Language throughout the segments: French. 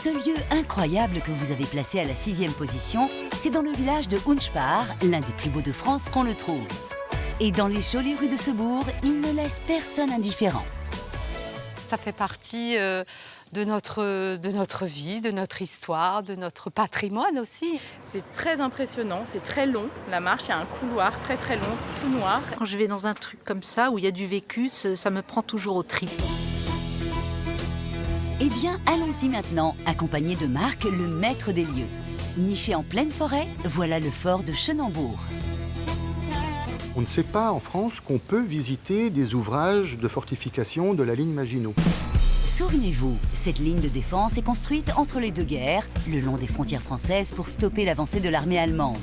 Ce lieu incroyable que vous avez placé à la 6e position, c'est dans le village de Hunspar, l'un des plus beaux de France, qu'on le trouve. Et dans les jolies rues de ce bourg, il ne laisse personne indifférent. Ça fait partie de notre vie, de notre histoire, de notre patrimoine aussi. C'est très impressionnant, c'est très long. La marche, il y a un couloir très très long, tout noir. Quand je vais dans un truc comme ça, où il y a du vécu, ça me prend toujours aux tripes. Eh bien, allons-y maintenant, accompagné de Marc, le maître des lieux. Niché en pleine forêt, voilà le fort de Chenambourg. On ne sait pas en France qu'on peut visiter des ouvrages de fortification de la ligne Maginot. Souvenez-vous, cette ligne de défense est construite entre les deux guerres, le long des frontières françaises pour stopper l'avancée de l'armée allemande.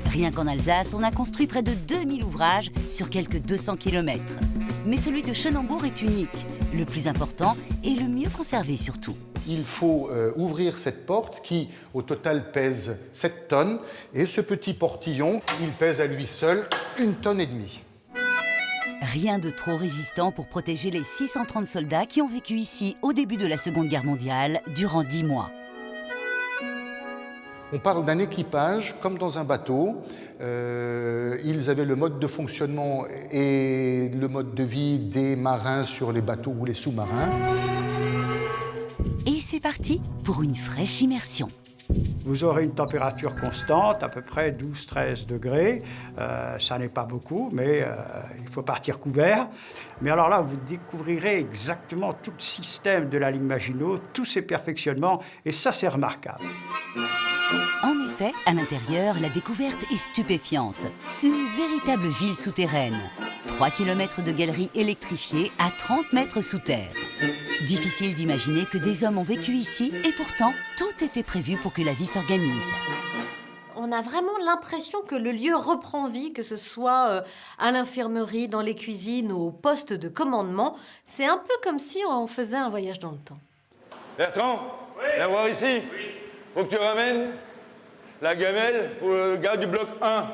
Rien qu'en Alsace, on a construit près de 2000 ouvrages sur quelques 200 km. Mais celui de Chenambourg est unique, le plus important et le mieux conservé surtout. Il faut ouvrir cette porte qui, au total, pèse 7 tonnes. Et ce petit portillon, il pèse à lui seul 1,5 tonne. Rien de trop résistant pour protéger les 630 soldats qui ont vécu ici au début de la Seconde Guerre mondiale, durant 10 mois. On parle d'un équipage comme dans un bateau. Ils avaient le mode de fonctionnement et le mode de vie des marins sur les bateaux ou les sous-marins. Et c'est parti pour une fraîche immersion. Vous aurez une température constante, à peu près 12-13 degrés. Ça n'est pas beaucoup, mais il faut partir couvert. Mais alors là, vous découvrirez exactement tout le système de la ligne Maginot, tous ses perfectionnements, et ça, c'est remarquable. En effet, à l'intérieur, la découverte est stupéfiante. Une véritable ville souterraine. 3 km de galeries électrifiées à 30 mètres sous terre. Difficile d'imaginer que des hommes ont vécu ici et pourtant, tout était prévu pour que la vie s'organise. On a vraiment l'impression que le lieu reprend vie, que ce soit à l'infirmerie, dans les cuisines ou au poste de commandement. C'est un peu comme si on faisait un voyage dans le temps. Bertrand, viens voir ici. Oui. Faut que tu ramènes la gamelle pour le gars du bloc 1. Ok,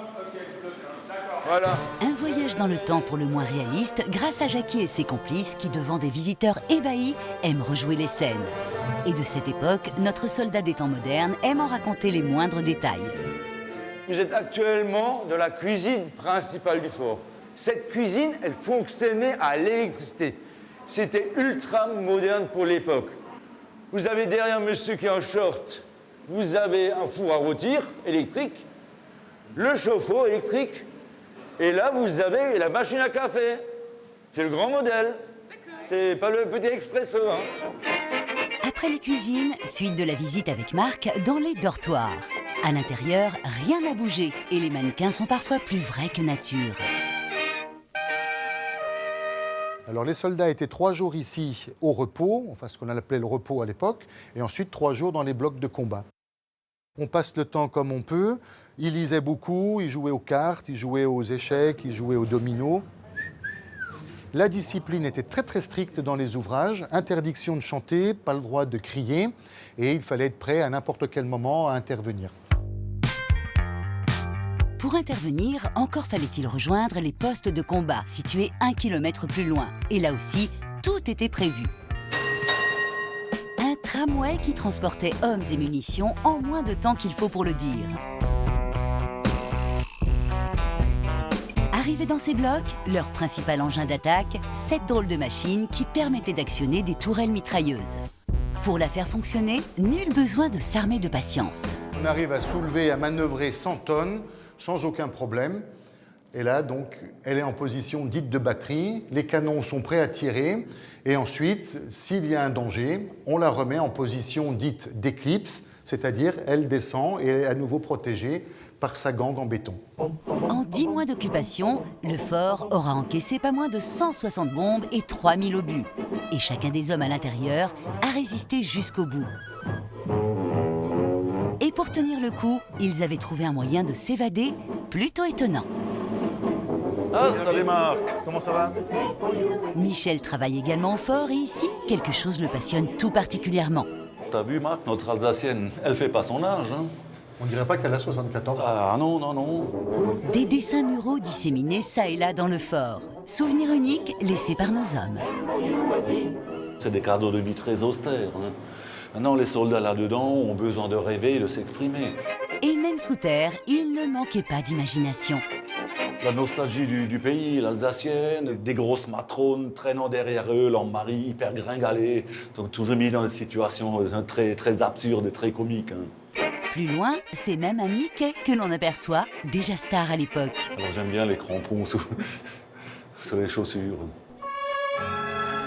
bloc 1, d'accord. Voilà. Un voyage dans le temps pour le moins réaliste, grâce à Jackie et ses complices qui, devant des visiteurs ébahis, aiment rejouer les scènes. Et de cette époque, notre soldat des temps modernes aime en raconter les moindres détails. Vous êtes actuellement dans la cuisine principale du fort. Cette cuisine, elle fonctionnait à l'électricité. C'était ultra moderne pour l'époque. Vous avez derrière monsieur qui est en short, vous avez un four à rôtir électrique, le chauffe-eau électrique, et là, vous avez la machine à café. C'est le grand modèle. C'est pas le petit expresso, hein. Après les cuisines, suite de la visite avec Marc dans les dortoirs. À l'intérieur, rien n'a bougé et les mannequins sont parfois plus vrais que nature. Alors les soldats étaient 3 jours ici au repos, enfin ce qu'on appelait le repos à l'époque, et ensuite 3 jours dans les blocs de combat. On passe le temps comme on peut. Ils lisaient beaucoup, ils jouaient aux cartes, ils jouaient aux échecs, ils jouaient aux dominos. La discipline était très très stricte dans les ouvrages. Interdiction de chanter, pas le droit de crier. Et il fallait être prêt à n'importe quel moment à intervenir. Pour intervenir, encore fallait-il rejoindre les postes de combat situés 1 km plus loin. Et là aussi, tout était prévu. Un tramway qui transportait hommes et munitions en moins de temps qu'il faut pour le dire. Arrivés dans ces blocs, leur principal engin d'attaque, 7 drôles de machines qui permettaient d'actionner des tourelles mitrailleuses. Pour la faire fonctionner, nul besoin de s'armer de patience. On arrive à soulever, à manœuvrer 100 tonnes sans aucun problème. Et là, donc, elle est en position dite de batterie. Les canons sont prêts à tirer. Et ensuite, s'il y a un danger, on la remet en position dite d'éclipse, c'est-à-dire elle descend et est à nouveau protégée par sa gangue en béton. En 10 mois d'occupation, le fort aura encaissé pas moins de 160 bombes et 3000 obus. Et chacun des hommes à l'intérieur a résisté jusqu'au bout. Et pour tenir le coup, ils avaient trouvé un moyen de s'évader plutôt étonnant. Ah, salut Marc. Comment ça va? Michel travaille également au fort et ici, quelque chose le passionne tout particulièrement. T'as vu Marc, notre Alsacienne, elle fait pas son âge, hein? On dirait pas qu'elle a 74 ans. Ah non, non, non. Des dessins muraux disséminés ça et là dans le fort. Souvenirs uniques laissés par nos hommes. C'est des cadres de vie très austères. Hein. Maintenant, les soldats là-dedans ont besoin de rêver et de s'exprimer. Et même sous terre, il ne manquait pas d'imagination. La nostalgie du pays, l'alsacienne, des grosses matrones traînant derrière eux, leurs maris hyper gringalés, donc toujours mis dans des situations très, très absurdes et très comiques. Hein. Plus loin, c'est même un Mickey que l'on aperçoit, déjà star à l'époque. Alors j'aime bien les crampons sur les chaussures.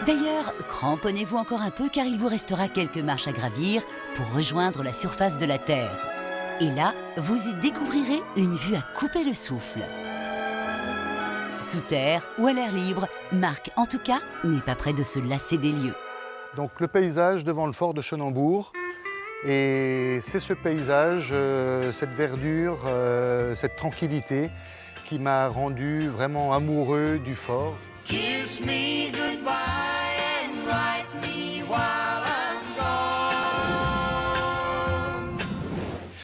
D'ailleurs, cramponnez-vous encore un peu car il vous restera quelques marches à gravir pour rejoindre la surface de la Terre. Et là, vous y découvrirez une vue à couper le souffle. Sous terre ou à l'air libre, Marc, en tout cas, n'est pas près de se lasser des lieux. Donc le paysage devant le fort de Chenambourg, et c'est ce paysage, cette verdure, cette tranquillité qui m'a rendu vraiment amoureux du fort. Kiss me goodbye.